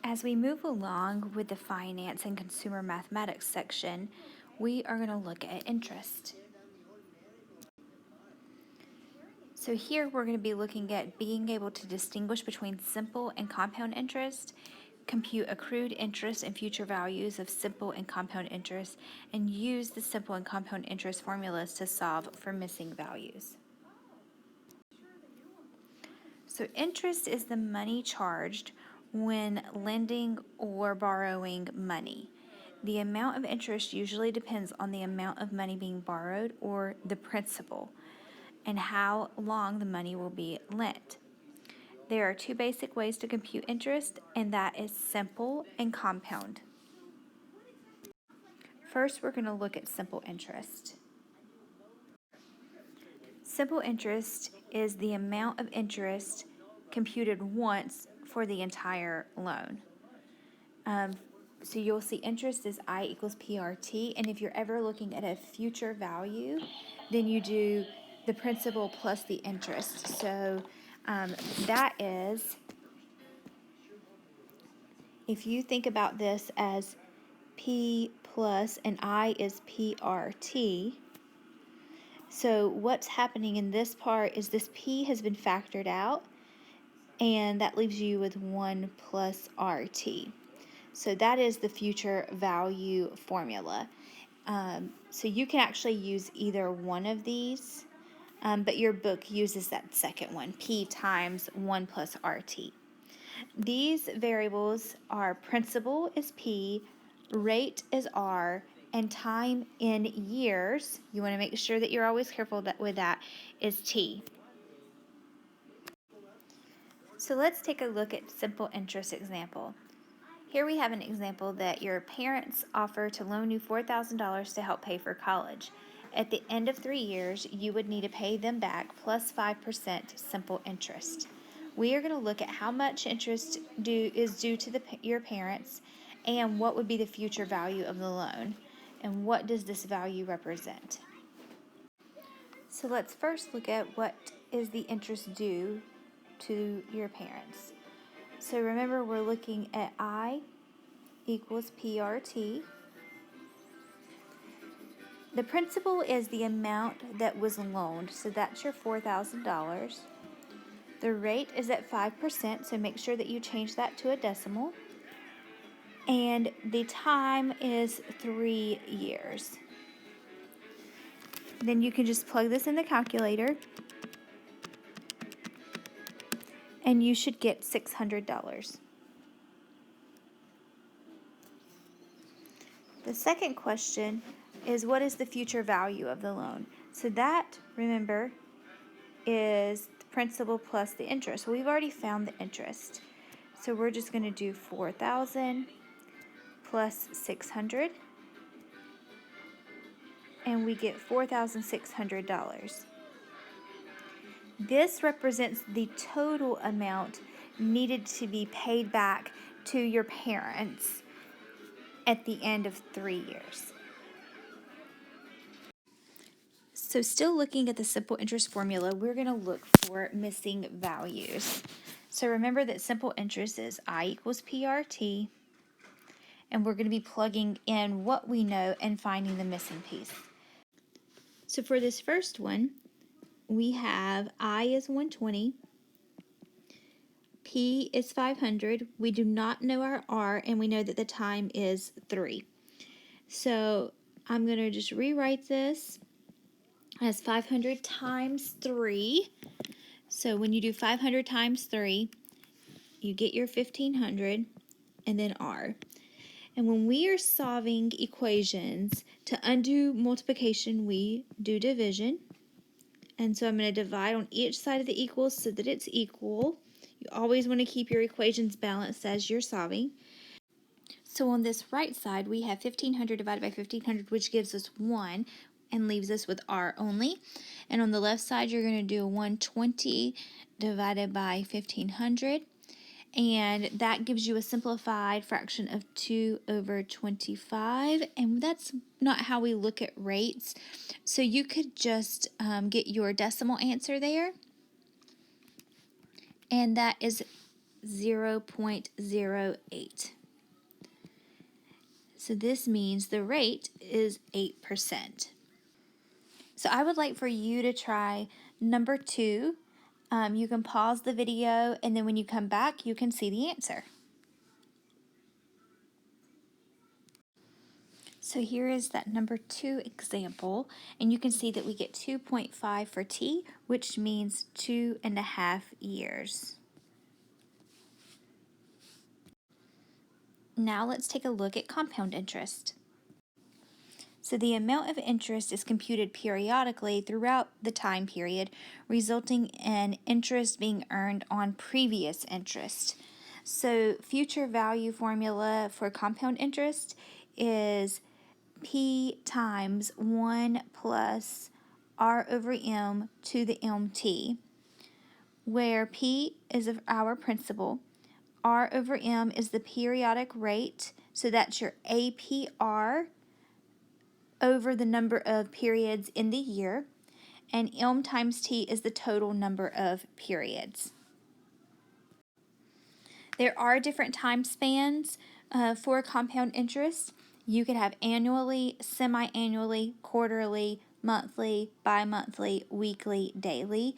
As we move along with the finance and consumer mathematics section, we are going to look at interest. So here we're going to be looking at being able to distinguish between simple and compound interest, compute accrued interest and future values of simple and compound interest, and use the simple and compound interest formulas to solve for missing values. So interest is the money charged when lending or borrowing money. The amount of interest usually depends on the amount of money being borrowed or the principal and how long the money will be lent. There are two basic ways to compute interest, and that is simple and compound. First, we're going to look at simple interest. Simple interest is the amount of interest computed once for the entire loan. So you'll see interest is I equals PRT, and if you're ever looking at a future value, then you do the principal plus the interest. So that is, if you think about this as P plus and I is PRT, so what's happening in this part is this P has been factored out, and that leaves you with 1 plus RT. So that is the future value formula. So you can actually use either one of these, but your book uses that second one, P times 1 plus RT. These variables are principal is P, rate is R, and time in years, you want to make sure that you're always careful with that, is T. So let's take a look at simple interest example. Here we have an example that your parents offer to loan you $4,000 to help pay for college. At the end of 3 years, you would need to pay them back plus 5% simple interest. We are going to look at how much interest is due to your parents and what would be the future value of the loan and what does this value represent. So let's first look at what is the interest due to your parents. So remember, we're looking at I equals PRT. The principal is the amount that was loaned, so that's your $4,000. The rate is at 5%, so make sure that you change that to a decimal. And the time is 3 years. Then you can just plug this in the calculator, and you should get $600. The second question is, what is the future value of the loan? So that, remember, is the principal plus the interest. We've already found the interest. So we're just going to do 4,000 plus 600, and we get $4,600. This represents the total amount needed to be paid back to your parents at the end of 3 years. So still looking at the simple interest formula, we're going to look for missing values. So remember that simple interest is I equals PRT, and we're going to be plugging in what we know and finding the missing piece. So for this first one, we have I is 120, P is 500. We do not know our R, and we know that the time is 3. So I'm going to just rewrite this as 500 times 3. So when you do 500 times 3, you get your 1500 and then R. And when we are solving equations, to undo multiplication, we do division. And so I'm going to divide on each side of the equals so that it's equal. You always want to keep your equations balanced as you're solving. So on this right side, we have 1500 divided by 1500, which gives us 1 and leaves us with R only. And on the left side, you're going to do 120 divided by 1500. And that gives you a simplified fraction of 2 over 25. And that's not how we look at rates. So you could just get your decimal answer there. And that is 0.08. So this means the rate is 8%. So I would like for you to try number 2. You can pause the video, and then when you come back, you can see the answer. So here is that number 2 example, and you can see that we get 2.5 for t, which means 2.5 years. Now let's take a look at compound interest. So the amount of interest is computed periodically throughout the time period, resulting in interest being earned on previous interest. So future value formula for compound interest is P times 1 plus R over M to the MT, where P is our principal, R over M is the periodic rate, so that's your APR over the number of periods in the year, and M times T is the total number of periods. There are different time spans for compound interest. You could have annually, semi-annually, quarterly, monthly, bi-monthly, weekly, daily.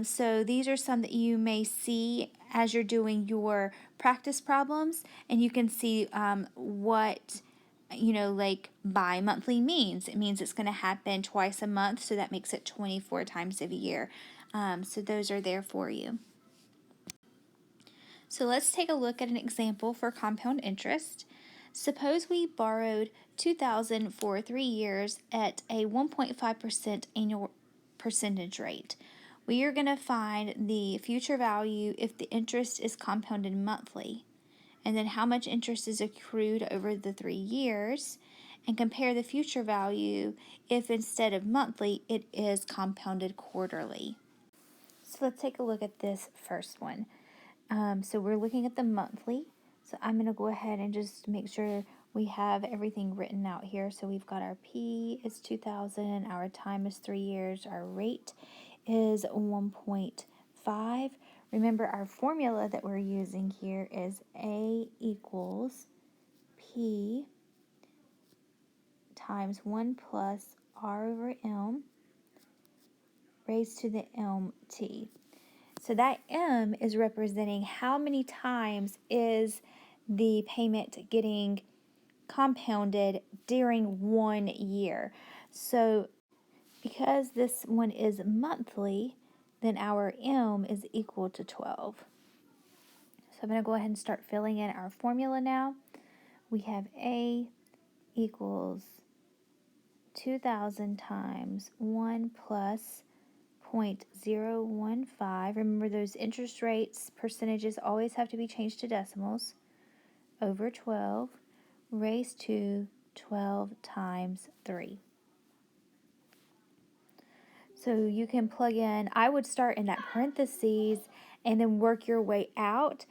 So these are some that you may see as you're doing your practice problems, and you can see what like bi-monthly means. It means it's going to happen twice a month, so that makes it 24 times a year. So those are there for you. So let's take a look at an example for compound interest. Suppose we borrowed $2,000 for 3 years at a 1.5% annual percentage rate. We are going to find the future value if the interest is compounded monthly, and then how much interest is accrued over the 3 years, and compare the future value if instead of monthly it is compounded quarterly. So let's take a look at this first one. So we're looking at the monthly. So I'm going to go ahead and just make sure we have everything written out here. So we've got our P is 2,000, our time is 3 years, our rate is 1.5. Remember, our formula that we're using here is A equals P times 1 plus R over M raised to the MT. So that M is representing how many times is the payment getting compounded during 1 year. So because this one is monthly, then our M is equal to 12. So I'm going to go ahead and start filling in our formula now. We have A equals 2,000 times 1 plus 0.015. Remember, those interest rates percentages always have to be changed to decimals, over 12 raised to 12 times 3. So you can plug in, I would start in that parentheses and then work your way out.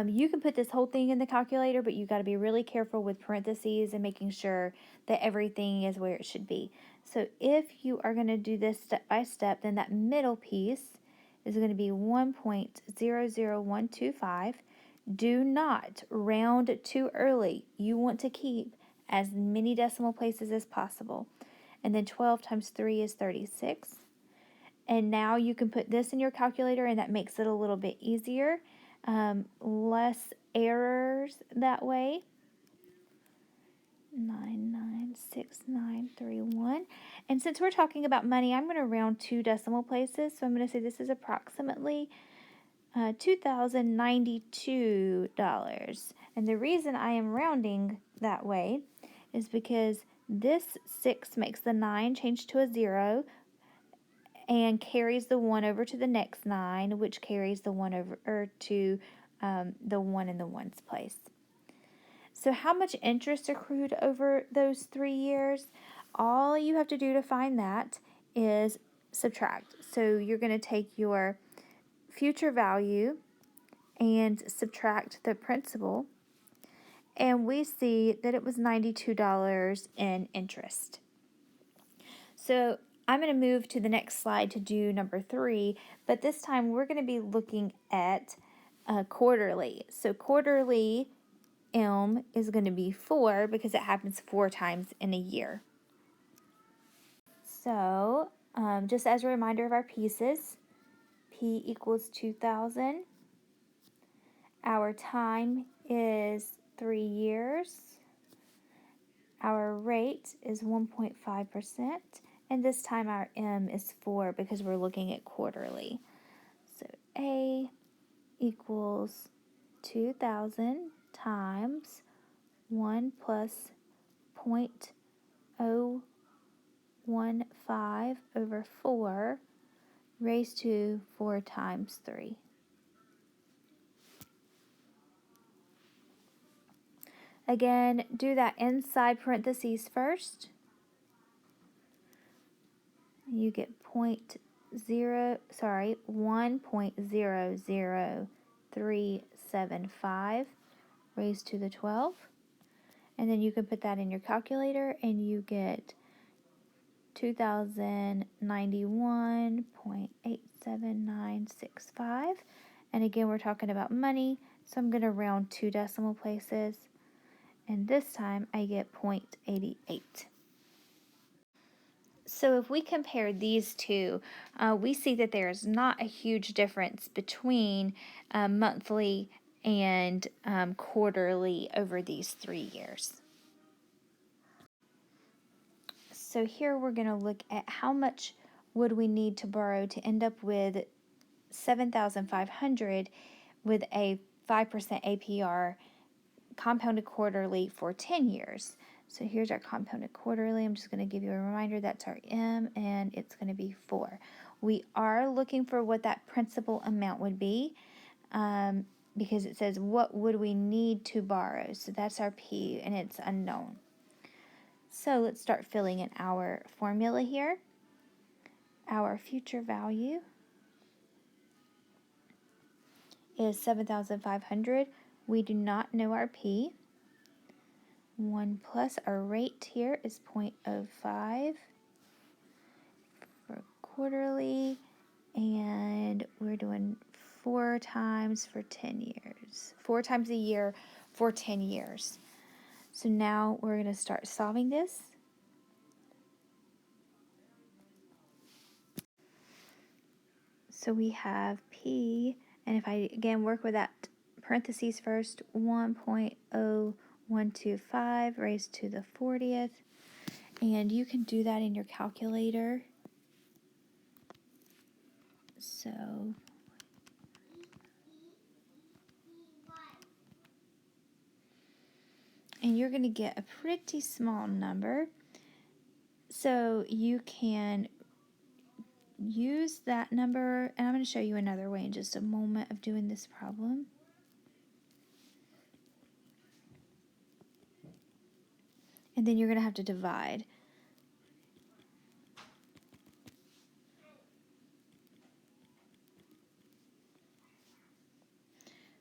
You can put this whole thing in the calculator, but you got to be really careful with parentheses and making sure that everything is where it should be. So if you are going to do this step by step, then that middle piece is going to be 1.00125. Do not round too early. You want to keep as many decimal places as possible. And then 12 times 3 is 36. And now you can put this in your calculator, and that makes it a little bit easier. Less errors that way. 996931. And since we're talking about money, I'm going to round 2 decimal places. So I'm going to say this is approximately $2,092. And the reason I am rounding that way is because this 6 makes the 9 change to a 0 and carries the 1 over to the next 9, which carries the 1 over to the 1 in the 1's place. So how much interest accrued over those 3 years? All you have to do to find that is subtract. So you're going to take your future value and subtract the principal, and we see that it was $92 in interest. So I'm going to move to the next slide to do number 3, but this time we're going to be looking at quarterly. So quarterly M is going to be 4 because it happens 4 times in a year. So just as a reminder of our pieces, P equals 2,000. Our time is 3 years. Our rate is 1.5%. And this time our M is 4 because we're looking at quarterly. So A equals 2,000 times 1 plus 0.015 over 4 raised to 4 times 3. Again, do that inside parentheses first. You get 1.00375 raised to the 12. And then you can put that in your calculator and you get 2,091.87965. And again, we're talking about money, so I'm going to round 2 decimal places. And this time I get 0.88. So if we compare these two, we see that there is not a huge difference between monthly and quarterly over these 3 years. So here we're going to look at how much would we need to borrow to end up with 7,500 with a 5% APR compounded quarterly for 10 years. So here's our compounded quarterly. I'm just going to give you a reminder that's our M and it's going to be 4. We are looking for what that principal amount would be because it says what would we need to borrow. So that's our P and it's unknown. So let's start filling in our formula here. Our future value is 7,500. We do not know our P. 1 plus our rate here is 0.05 for quarterly, and we're doing 4 times for 10 years. 4 times a year for 10 years. So now we're going to start solving this. So we have P, and if I again work with that parentheses first, 1.0125 raised to the 40th, and you can do that in your calculator. So and you're going to get a pretty small number. So you can use that number, and I'm going to show you another way in just a moment of doing this problem. And then you're going to have to divide.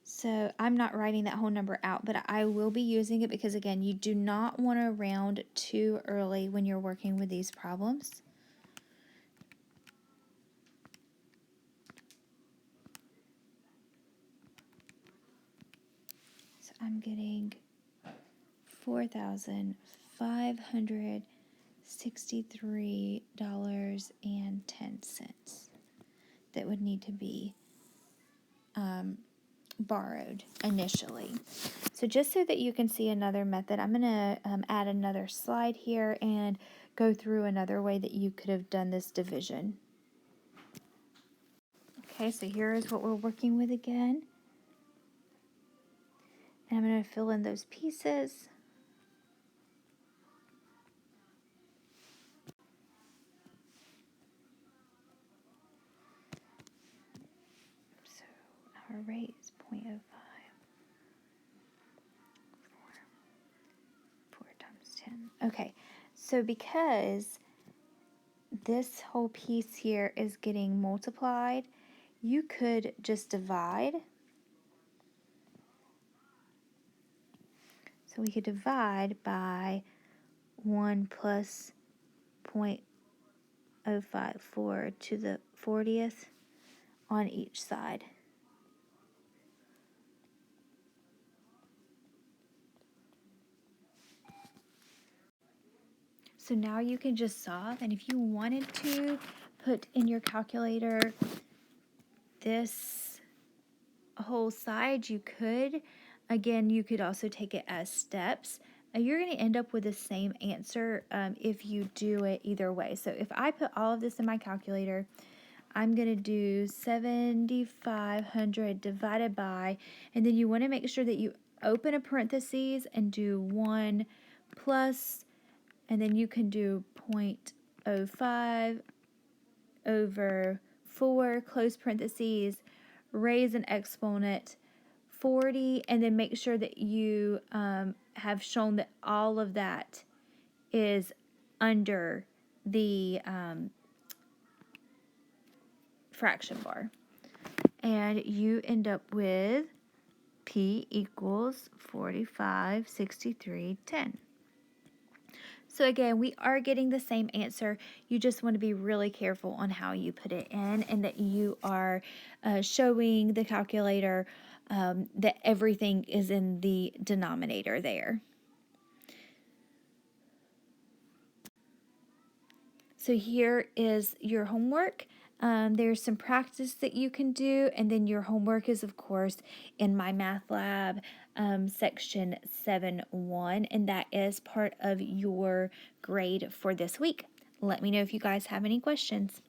So I'm not writing that whole number out, but I will be using it because, again, you do not want to round too early when you're working with these problems. So I'm getting $4,563.10 that would need to be borrowed initially. So just so that you can see another method, I'm going to add another slide here and go through another way that you could have done this division. Okay, so here is what we're working with again. And I'm going to fill in those pieces. So our rate is 0.05. 4 times 10. Okay, so because this whole piece here is getting multiplied, you could just divide. So we could divide by 1 plus 0.054 to the 40th on each side. So now you can just solve, and if you wanted to put in your calculator this whole side, you could. Again, you could also take it as steps. You're going to end up with the same answer if you do it either way. So if I put all of this in my calculator, I'm going to do 7,500 divided by, and then you want to make sure that you open a parentheses and do 1 plus, and then you can do 0.05 over 4, close parentheses, raise an exponent, 40, and then make sure that you have shown that all of that is under the fraction bar. And you end up with P equals 456310. So again, we are getting the same answer. You just want to be really careful on how you put it in, and that you are showing the calculator that everything is in the denominator there. So here is your homework. There's some practice that you can do, and then your homework is, of course, in my math lab section 7.1, and that is part of your grade for this week. Let me know if you guys have any questions.